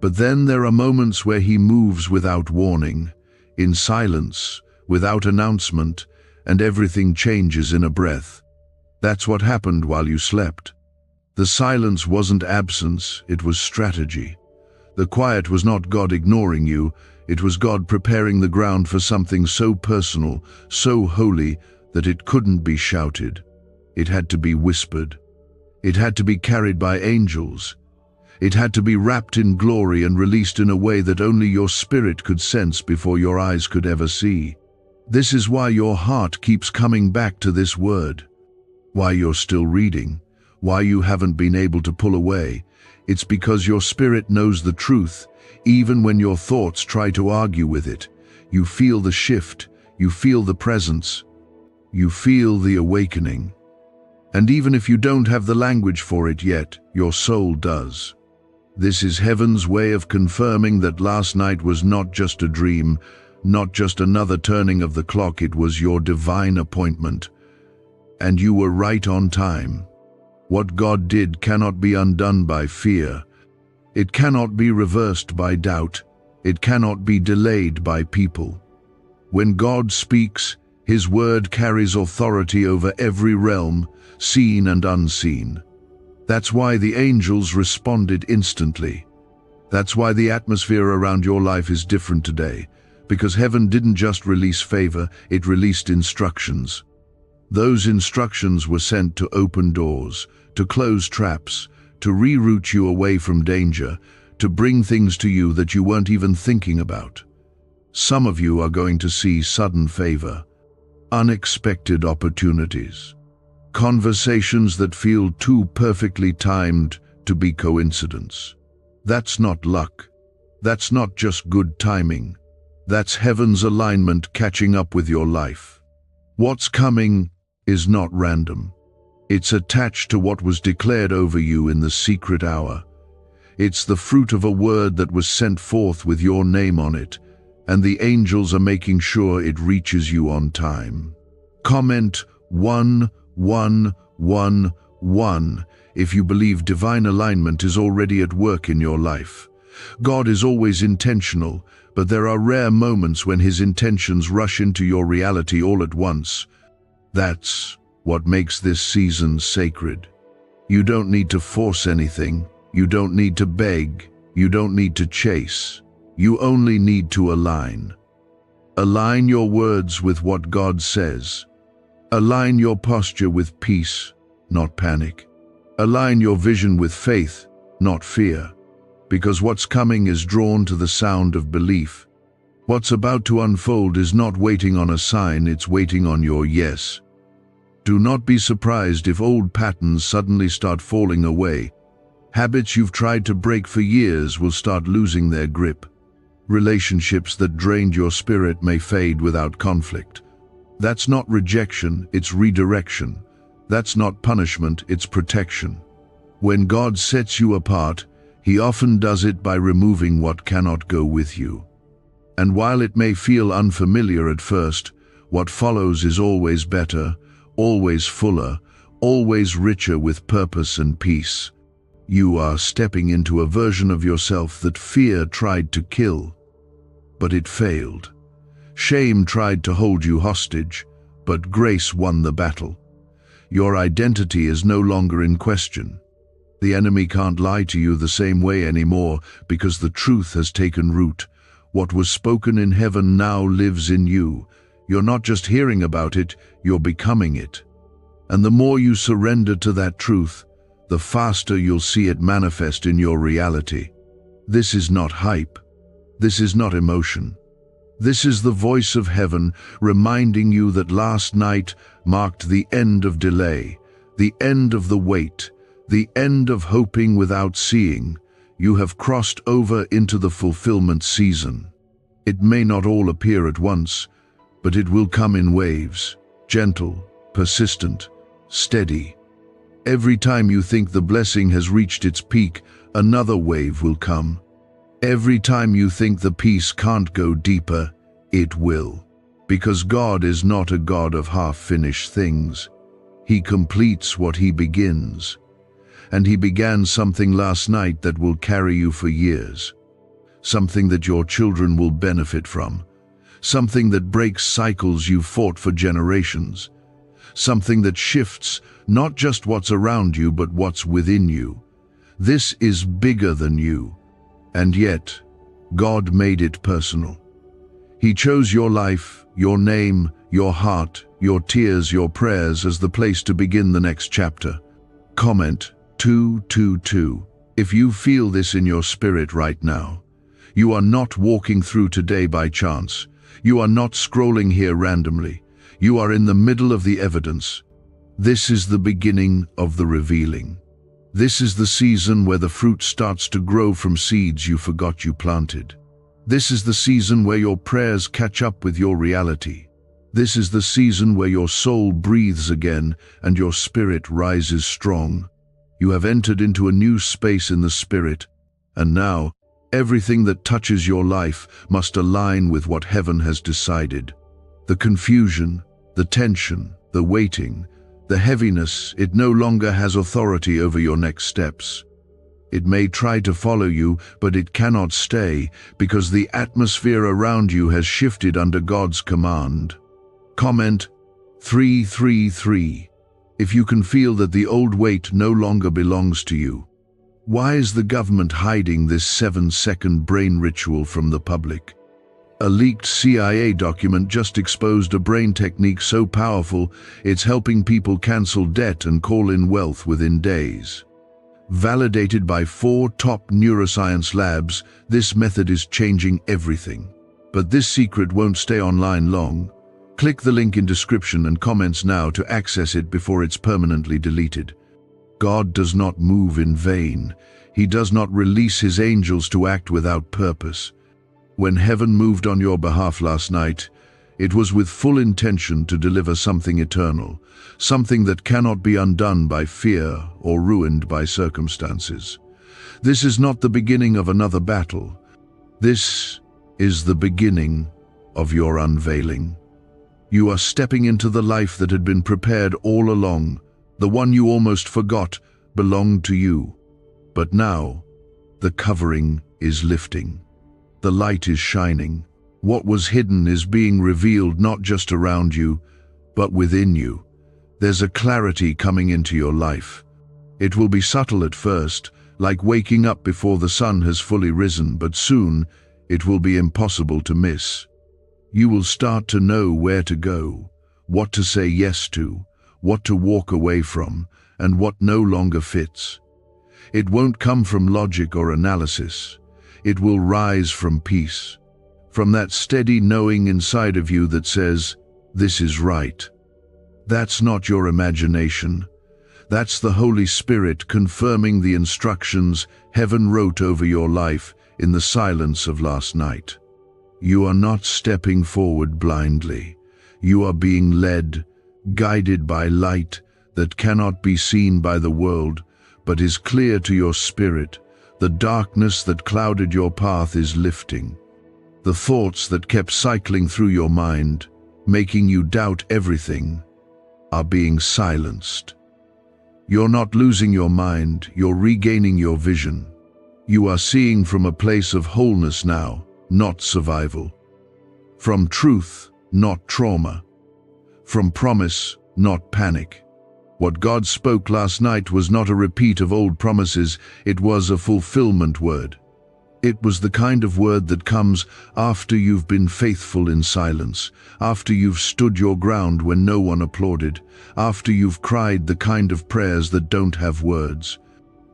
But then there are moments where He moves without warning, in silence, without announcement, and everything changes in a breath. That's what happened while you slept. The silence wasn't absence, it was strategy. The quiet was not God ignoring you, it was God preparing the ground for something so personal, so holy, that it couldn't be shouted. It had to be whispered. It had to be carried by angels. It had to be wrapped in glory and released in a way that only your spirit could sense before your eyes could ever see. This is why your heart keeps coming back to this word. Why you're still reading. Why you haven't been able to pull away. It's because your spirit knows the truth, even when your thoughts try to argue with it. You feel the shift. You feel the presence. You feel the awakening. And even if you don't have the language for it yet, your soul does. This is heaven's way of confirming that last night was not just a dream, not just another turning of the clock, it was your divine appointment. And you were right on time. What God did cannot be undone by fear. It cannot be reversed by doubt. It cannot be delayed by people. When God speaks, His word carries authority over every realm, seen and unseen. That's why the angels responded instantly. That's why the atmosphere around your life is different today, because heaven didn't just release favor, it released instructions. Those instructions were sent to open doors, to close traps, to reroute you away from danger, to bring things to you that you weren't even thinking about. Some of you are going to see sudden favor, unexpected opportunities, conversations that feel too perfectly timed to be coincidence. That's not luck. That's not just good timing. That's heaven's alignment catching up with your life. What's coming is not random. It's attached to what was declared over you in the secret hour. It's the fruit of a word that was sent forth with your name on it, and the angels are making sure it reaches you on time. Comment 1111 if you believe divine alignment is already at work in your life. God is always intentional, but there are rare moments when his intentions rush into your reality all at once. That's what makes this season sacred. You don't need to force anything. You don't need to beg. You don't need to chase. You only need to align. Align your words with what God says. Align your posture with peace, not panic. Align your vision with faith, not fear. Because what's coming is drawn to the sound of belief. What's about to unfold is not waiting on a sign, it's waiting on your yes. Do not be surprised if old patterns suddenly start falling away. Habits you've tried to break for years will start losing their grip. Relationships that drained your spirit may fade without conflict. That's not rejection, it's redirection. That's not punishment, it's protection. When God sets you apart, he often does it by removing what cannot go with you. And while it may feel unfamiliar at first, what follows is always better, always fuller, always richer with purpose and peace. You are stepping into a version of yourself that fear tried to kill, but it failed. Shame tried to hold you hostage, but grace won the battle. Your identity is no longer in question. The enemy can't lie to you the same way anymore because the truth has taken root. What was spoken in heaven now lives in you. You're not just hearing about it, you're becoming it. And the more you surrender to that truth, the faster you'll see it manifest in your reality. This is not hype. This is not emotion. This is the voice of heaven reminding you that last night marked the end of delay, the end of the wait, the end of hoping without seeing. You have crossed over into the fulfillment season. It may not all appear at once, but it will come in waves, gentle, persistent, steady. Every time you think the blessing has reached its peak, another wave will come. Every time you think the peace can't go deeper, it will. Because God is not a God of half-finished things. He completes what he begins. And he began something last night that will carry you for years. Something that your children will benefit from. Something that breaks cycles you've fought for generations. Something that shifts not just what's around you, but what's within you. This is bigger than you. And yet, God made it personal. He chose your life, your name, your heart, your tears, your prayers as the place to begin the next chapter. Comment 222. If you feel this in your spirit right now, you are not walking through today by chance. You are not scrolling here randomly. You are in the middle of the evidence. This is the beginning of the revealing. This is the season where the fruit starts to grow from seeds you forgot you planted. This is the season where your prayers catch up with your reality. This is the season where your soul breathes again and your spirit rises strong. You have entered into a new space in the spirit, and now everything that touches your life must align with what heaven has decided. The confusion, the tension, the waiting, the heaviness, it no longer has authority over your next steps. It may try to follow you, but it cannot stay because the atmosphere around you has shifted under God's command. Comment 333. If you can feel that the old weight no longer belongs to you, Why is the government hiding this 7-second brain ritual from the public? A leaked CIA document just exposed a brain technique so powerful it's helping people cancel debt and call in wealth within days. Validated by 4 top neuroscience labs, this method is changing everything. But this secret won't stay online long. Click the link in description and comments now to access it before it's permanently deleted. God does not move in vain. He does not release his angels to act without purpose. When heaven moved on your behalf last night, it was with full intention to deliver something eternal, something that cannot be undone by fear or ruined by circumstances. This is not the beginning of another battle. This is the beginning of your unveiling. You are stepping into the life that had been prepared all along, the one you almost forgot belonged to you. But now, the covering is lifting. The light is shining. What was hidden is being revealed not just around you, but within you. There's a clarity coming into your life. It will be subtle at first, like waking up before the sun has fully risen, but soon it will be impossible to miss. You will start to know where to go, what to say yes to, what to walk away from, and what no longer fits. It won't come from logic or analysis. It will rise from peace, from that steady knowing inside of you that says, "This is right." That's not your imagination. That's the Holy Spirit confirming the instructions heaven wrote over your life in the silence of last night. You are not stepping forward blindly. You are being led, guided by light that cannot be seen by the world, but is clear to your spirit. The darkness that clouded your path is lifting. The thoughts that kept cycling through your mind, making you doubt everything, are being silenced. You're not losing your mind, you're regaining your vision. You are seeing from a place of wholeness now, not survival. From truth, not trauma. From promise, not panic. What God spoke last night was not a repeat of old promises, it was a fulfillment word. It was the kind of word that comes after you've been faithful in silence, after you've stood your ground when no one applauded, after you've cried the kind of prayers that don't have words.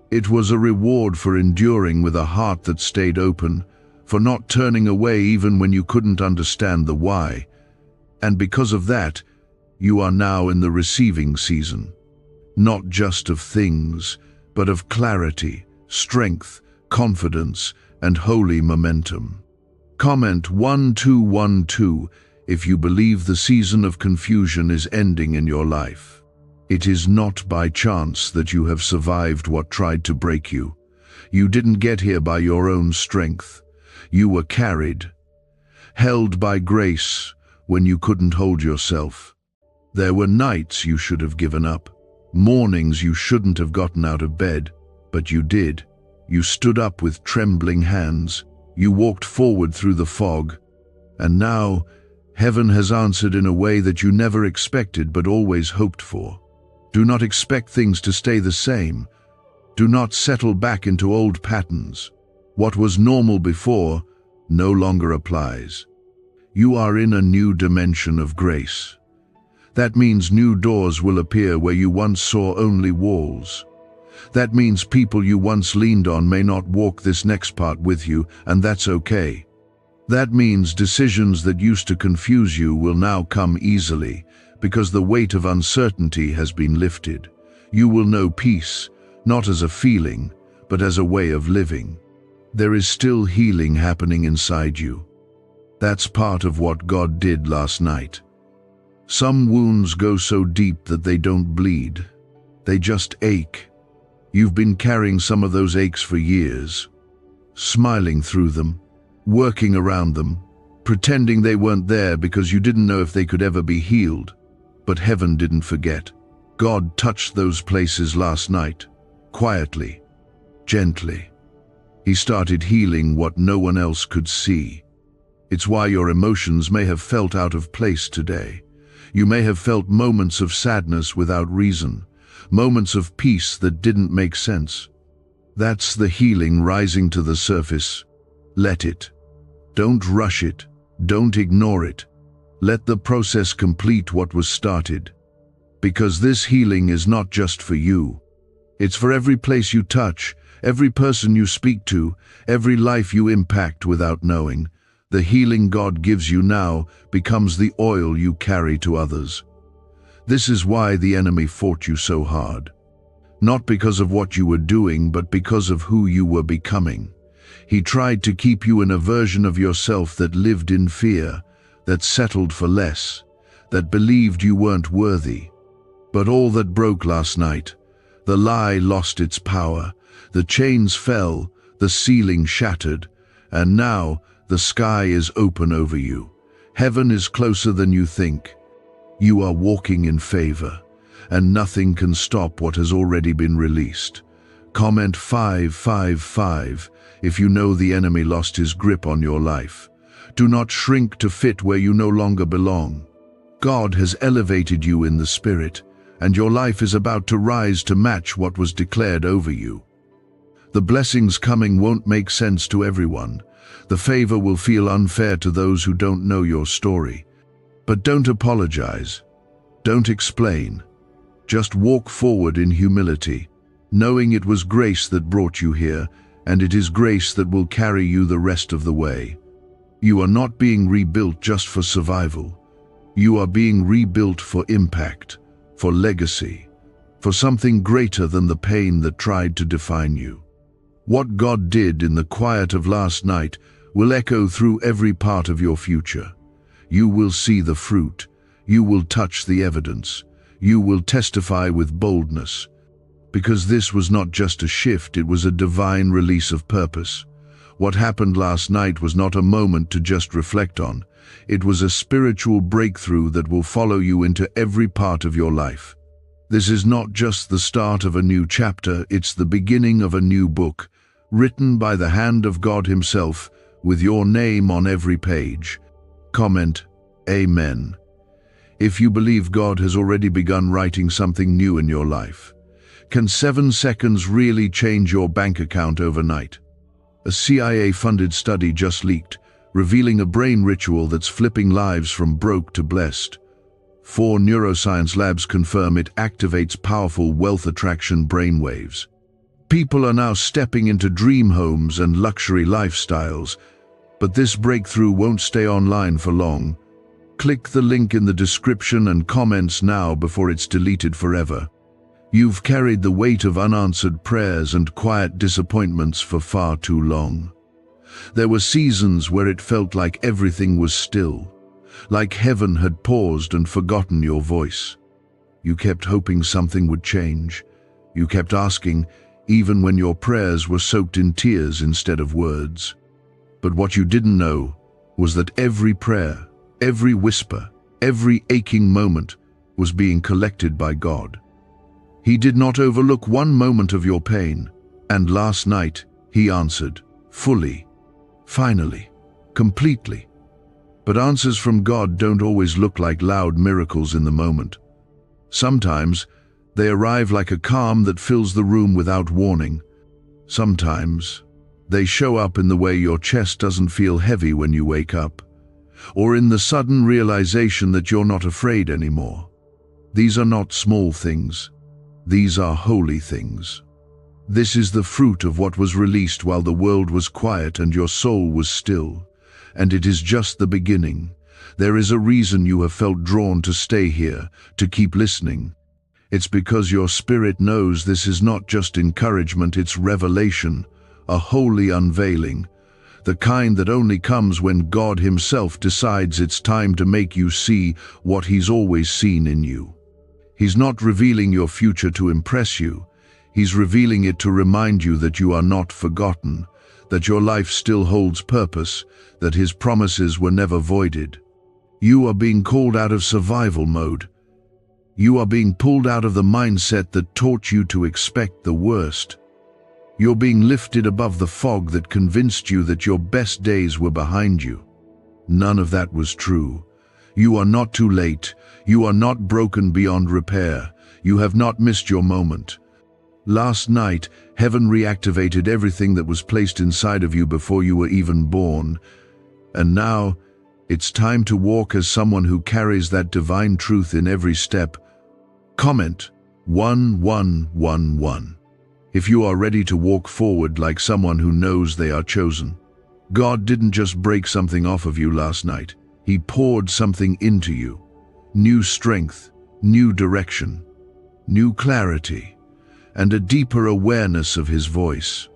It was a reward for enduring with a heart that stayed open, for not turning away even when you couldn't understand the why. And because of that, you are now in the receiving season, not just of things, but of clarity, strength, confidence, and holy momentum. Comment 1212 if you believe the season of confusion is ending in your life. It is not by chance that you have survived what tried to break you. You didn't get here by your own strength. You were carried, held by grace when you couldn't hold yourself. There were nights you should have given up, mornings you shouldn't have gotten out of bed, but you did. You stood up with trembling hands, you walked forward through the fog, and now heaven has answered in a way that you never expected but always hoped for. Do not expect things to stay the same. Do not settle back into old patterns. What was normal before no longer applies. You are in a new dimension of grace. That means new doors will appear where you once saw only walls. That means people you once leaned on may not walk this next part with you, and that's okay. That means decisions that used to confuse you will now come easily, because the weight of uncertainty has been lifted. You will know peace, not as a feeling, but as a way of living. There is still healing happening inside you. That's part of what God did last night. Some wounds go so deep that they don't bleed. They just ache. You've been carrying some of those aches for years, smiling through them, working around them, pretending they weren't there because you didn't know if they could ever be healed. But heaven didn't forget. God touched those places last night, quietly, gently. He started healing what no one else could see. It's why your emotions may have felt out of place today. You may have felt moments of sadness without reason, moments of peace that didn't make sense. That's the healing rising to the surface. Let it. Don't rush it. Don't ignore it. Let the process complete what was started. Because this healing is not just for you. It's for every place you touch, every person you speak to, every life you impact without knowing. The healing God gives you now becomes the oil you carry to others. This is why the enemy fought you so hard. Not because of what you were doing, but because of who you were becoming. He tried to keep you in a version of yourself that lived in fear, that settled for less, that believed you weren't worthy. But all that broke last night, the lie lost its power, the chains fell, the ceiling shattered, and now the sky is open over you. Heaven is closer than you think. You are walking in favor, and nothing can stop what has already been released. Comment 555 if you know the enemy lost his grip on your life. Do not shrink to fit where you no longer belong. God has elevated you in the spirit, and your life is about to rise to match what was declared over you. The blessings coming won't make sense to everyone. The favor will feel unfair to those who don't know your story. But don't apologize. Don't explain. Just walk forward in humility, knowing it was grace that brought you here, and it is grace that will carry you the rest of the way. You are not being rebuilt just for survival. You are being rebuilt for impact, for legacy, for something greater than the pain that tried to define you. What God did in the quiet of last night will echo through every part of your future. You will see the fruit. You will touch the evidence. You will testify with boldness. Because this was not just a shift, it was a divine release of purpose. What happened last night was not a moment to just reflect on. It was a spiritual breakthrough that will follow you into every part of your life. This is not just the start of a new chapter, it's the beginning of a new book, written by the hand of God Himself, with your name on every page. Comment, Amen. If you believe God has already begun writing something new in your life. Can 7 seconds really change your bank account overnight? A CIA-funded study just leaked, revealing a brain ritual that's flipping lives from broke to blessed. 4 neuroscience labs confirm it activates powerful wealth attraction brainwaves. People are now stepping into dream homes and luxury lifestyles, but this breakthrough won't stay online for long. Click the link in the description and comments now before it's deleted forever. You've carried the weight of unanswered prayers and quiet disappointments for far too long. There were seasons where it felt like everything was still, like heaven had paused and forgotten your voice. You kept hoping something would change. You kept asking, even when your prayers were soaked in tears instead of words. But what you didn't know was that every prayer, every whisper, every aching moment was being collected by God. He did not overlook one moment of your pain, and last night He answered, fully, finally, completely. But answers from God don't always look like loud miracles in the moment. Sometimes they arrive like a calm that fills the room without warning. Sometimes they show up in the way your chest doesn't feel heavy when you wake up, or in the sudden realization that you're not afraid anymore. These are not small things. These are holy things. This is the fruit of what was released while the world was quiet and your soul was still. And it is just the beginning. There is a reason you have felt drawn to stay here, to keep listening. It's because your spirit knows this is not just encouragement, it's revelation, a holy unveiling, the kind that only comes when God Himself decides it's time to make you see what He's always seen in you. He's not revealing your future to impress you. He's revealing it to remind you that you are not forgotten, that your life still holds purpose, that His promises were never voided. You are being called out of survival mode. You are being pulled out of the mindset that taught you to expect the worst. You're being lifted above the fog that convinced you that your best days were behind you. None of that was true. You are not too late. You are not broken beyond repair. You have not missed your moment. Last night, heaven reactivated everything that was placed inside of you before you were even born. And now, it's time to walk as someone who carries that divine truth in every step. Comment 1111 if you are ready to walk forward like someone who knows they are chosen. God didn't just break something off of you last night. He poured something into you. New strength, new direction, new clarity, and a deeper awareness of His voice.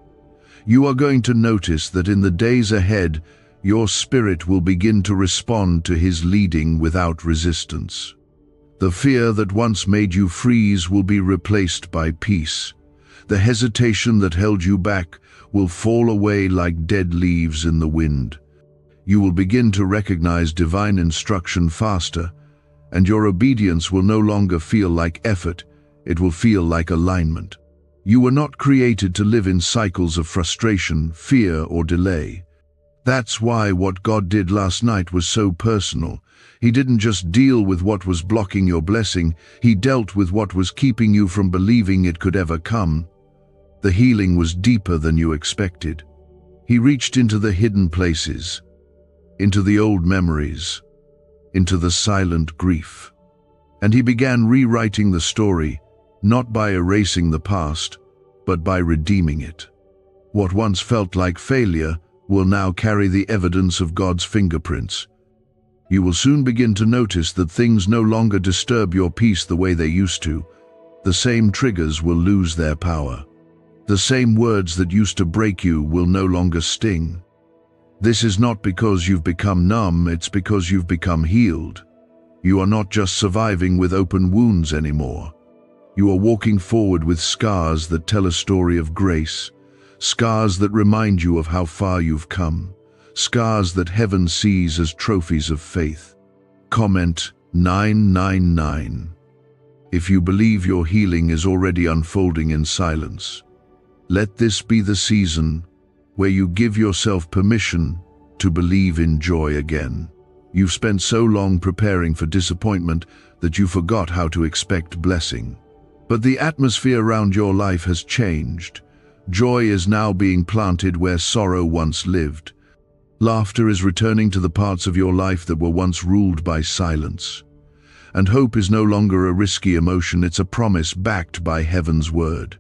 You are going to notice that in the days ahead, your spirit will begin to respond to His leading without resistance. The fear that once made you freeze will be replaced by peace. The hesitation that held you back will fall away like dead leaves in the wind. You will begin to recognize divine instruction faster, and your obedience will no longer feel like effort, it will feel like alignment. You were not created to live in cycles of frustration, fear, or delay. That's why what God did last night was so personal. He didn't just deal with what was blocking your blessing, He dealt with what was keeping you from believing it could ever come. The healing was deeper than you expected. He reached into the hidden places, into the old memories, into the silent grief. And He began rewriting the story, not by erasing the past, but by redeeming it. What once felt like failure will now carry the evidence of God's fingerprints. You will soon begin to notice that things no longer disturb your peace the way they used to. The same triggers will lose their power. The same words that used to break you will no longer sting. This is not because you've become numb, it's because you've become healed. You are not just surviving with open wounds anymore. You are walking forward with scars that tell a story of grace, scars that remind you of how far you've come, scars that heaven sees as trophies of faith. Comment 999 if you believe your healing is already unfolding in silence. Let this be the season where you give yourself permission to believe in joy again. You've spent so long preparing for disappointment that you forgot how to expect blessing. But the atmosphere around your life has changed. Joy is now being planted where sorrow once lived. Laughter is returning to the parts of your life that were once ruled by silence. And hope is no longer a risky emotion, it's a promise backed by heaven's word.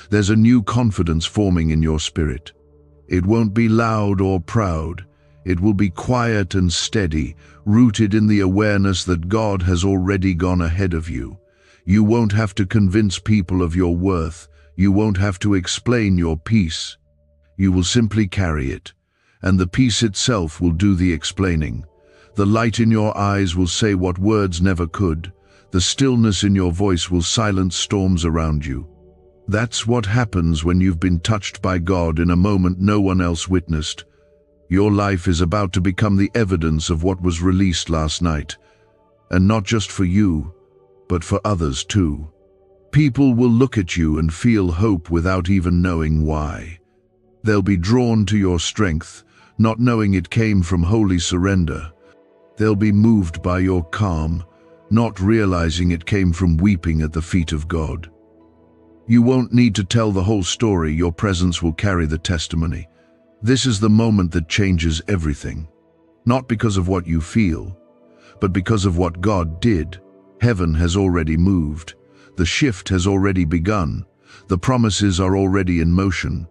There's a new confidence forming in your spirit. It won't be loud or proud. It will be quiet and steady, rooted in the awareness that God has already gone ahead of you. You won't have to convince people of your worth. You won't have to explain your peace. You will simply carry it, and the peace itself will do the explaining. The light in your eyes will say what words never could. The stillness in your voice will silence storms around you. That's what happens when you've been touched by God in a moment no one else witnessed. Your life is about to become the evidence of what was released last night. And not just for you, but for others too. People will look at you and feel hope without even knowing why. They'll be drawn to your strength, not knowing it came from holy surrender. They'll be moved by your calm, not realizing it came from weeping at the feet of God. You won't need to tell the whole story, your presence will carry the testimony. This is the moment that changes everything. Not because of what you feel, but because of what God did. Heaven has already moved. The shift has already begun. The promises are already in motion.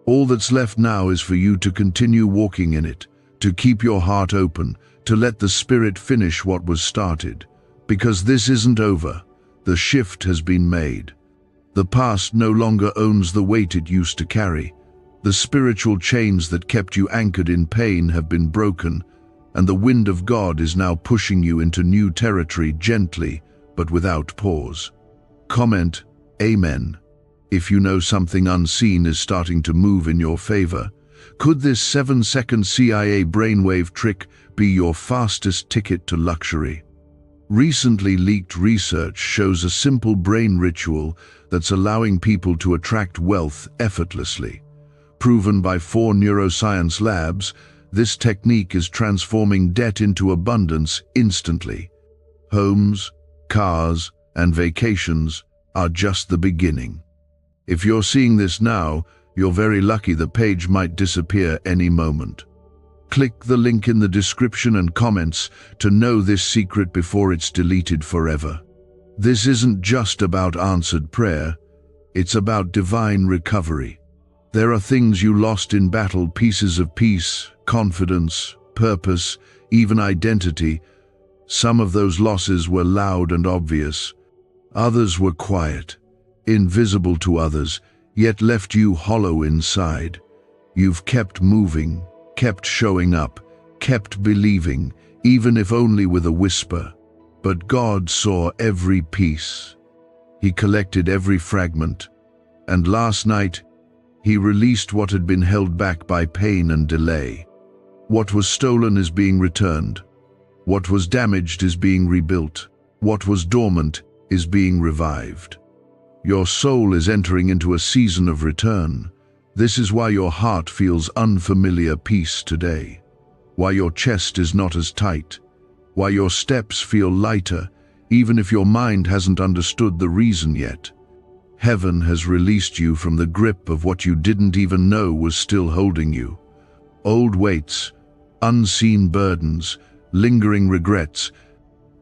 All that's left now is for you to continue walking in it, to keep your heart open, to let the Spirit finish what was started. Because this isn't over. The shift has been made. The past no longer owns the weight it used to carry. The spiritual chains that kept you anchored in pain have been broken, and the wind of God is now pushing you into new territory gently, but without pause. Comment Amen if you know something unseen is starting to move in your favor. Could this 7-second CIA brainwave trick be your fastest ticket to luxury? Recently leaked research shows a simple brain ritual that's allowing people to attract wealth effortlessly. Proven by 4 neuroscience labs, this technique is transforming debt into abundance instantly. Homes, cars, and vacations are just the beginning. If you're seeing this now, you're very lucky. The page might disappear any moment. Click the link in the description and comments to know this secret before it's deleted forever. This isn't just about answered prayer, it's about divine recovery. There are things you lost in battle, pieces of peace, confidence, purpose, even identity. Some of those losses were loud and obvious. Others were quiet, invisible to others, yet left you hollow inside. You've kept moving, kept showing up, kept believing, even if only with a whisper. But God saw every piece. He collected every fragment, and last night, He released what had been held back by pain and delay. What was stolen is being returned. What was damaged is being rebuilt. What was dormant is being revived. Your soul is entering into a season of return. This is why your heart feels unfamiliar peace today, why your chest is not as tight, why your steps feel lighter, even if your mind hasn't understood the reason yet. Heaven has released you from the grip of what you didn't even know was still holding you. Old weights, unseen burdens, lingering regrets,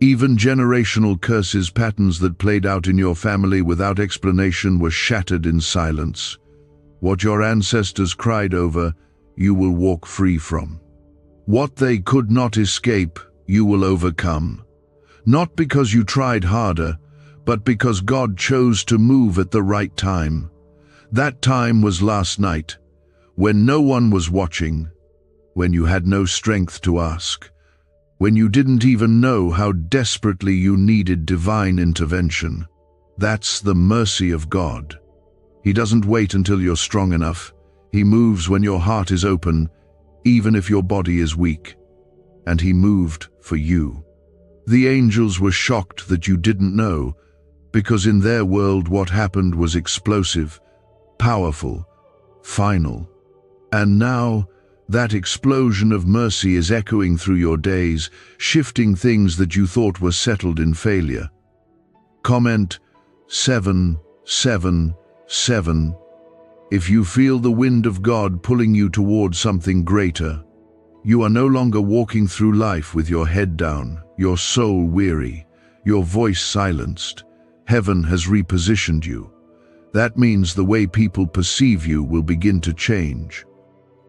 even generational curses, patterns that played out in your family without explanation were shattered in silence. What your ancestors cried over, you will walk free from. What they could not escape, you will overcome. Not because you tried harder, but because God chose to move at the right time. That time was last night, when no one was watching, when you had no strength to ask, when you didn't even know how desperately you needed divine intervention. That's the mercy of God. He doesn't wait until you're strong enough. He moves when your heart is open, even if your body is weak. And He moved for you. The angels were shocked that you didn't know, because in their world what happened was explosive, powerful, final. And now, that explosion of mercy is echoing through your days, shifting things that you thought were settled in failure. Comment 777 if you feel the wind of God pulling you towards something greater. You are no longer walking through life with your head down, your soul weary, your voice silenced. Heaven has repositioned you. That means the way people perceive you will begin to change.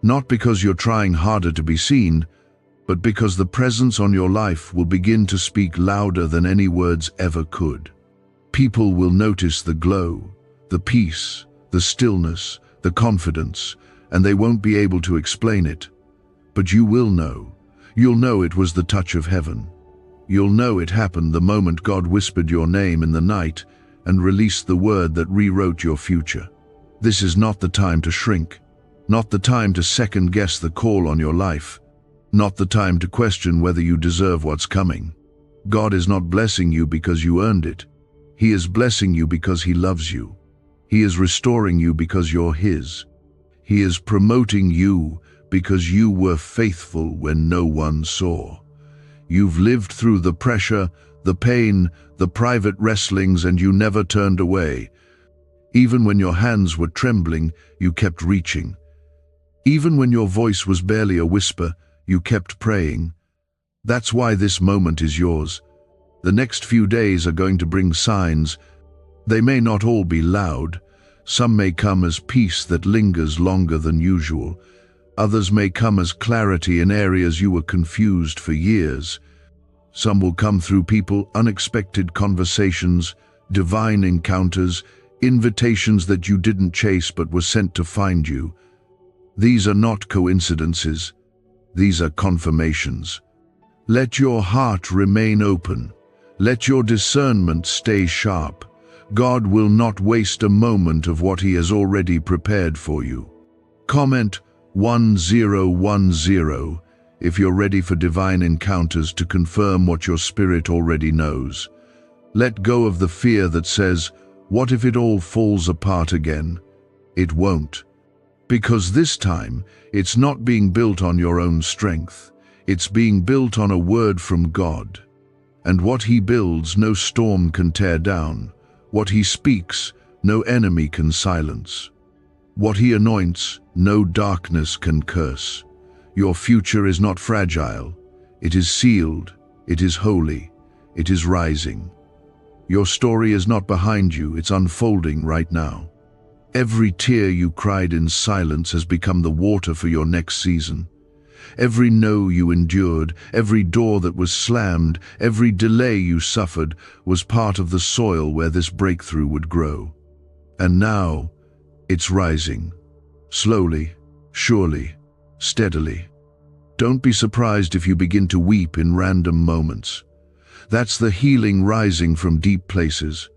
Not because you're trying harder to be seen, but because the presence on your life will begin to speak louder than any words ever could. People will notice the glow, the peace, the stillness, the confidence, and they won't be able to explain it. But you will know. You'll know it was the touch of heaven. You'll know it happened the moment God whispered your name in the night and released the word that rewrote your future. This is not the time to shrink, not the time to second-guess the call on your life, not the time to question whether you deserve what's coming. God is not blessing you because you earned it. He is blessing you because He loves you. He is restoring you because you're His. He is promoting you because you were faithful when no one saw. You've lived through the pressure, the pain, the private wrestlings, and you never turned away. Even when your hands were trembling, you kept reaching. Even when your voice was barely a whisper, you kept praying. That's why this moment is yours. The next few days are going to bring signs. They may not all be loud. Some may come as peace that lingers longer than usual. Others may come as clarity in areas you were confused for years. Some will come through people, unexpected conversations, divine encounters, invitations that you didn't chase but were sent to find you. These are not coincidences. These are confirmations. Let your heart remain open. Let your discernment stay sharp. God will not waste a moment of what He has already prepared for you. Comment 1010 if you're ready for divine encounters to confirm what your spirit already knows. Let go of the fear that says, "What if it all falls apart again?" It won't. Because this time, it's not being built on your own strength. It's being built on a word from God. And what He builds, no storm can tear down. What He speaks, no enemy can silence. What he anoints, no darkness can curse. Your future is not fragile. It is sealed. It is holy. It is rising. Your story is not behind you. It's unfolding right now. Every tear you cried in silence has become the water for your next season. Every no you endured, every door that was slammed, every delay you suffered was part of the soil where this breakthrough would grow. And now, it's rising. Slowly, surely, steadily. Don't be surprised if you begin to weep in random moments. That's the healing rising from deep places.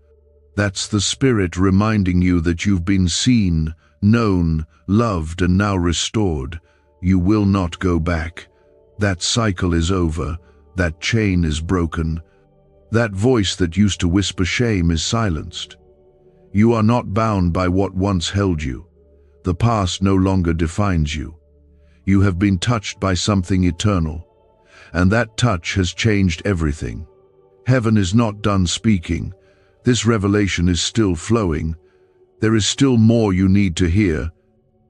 That's the Spirit reminding you that you've been seen, known, loved, and now restored. You will not go back. That cycle is over. That chain is broken. That voice that used to whisper shame is silenced. You are not bound by what once held you. The past no longer defines you. You have been touched by something eternal, and that touch has changed everything. Heaven is not done speaking. This revelation is still flowing. There is still more you need to hear.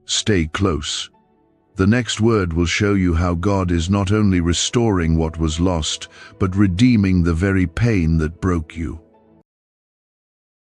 Stay close. The next word will show you how God is not only restoring what was lost, but redeeming the very pain that broke you.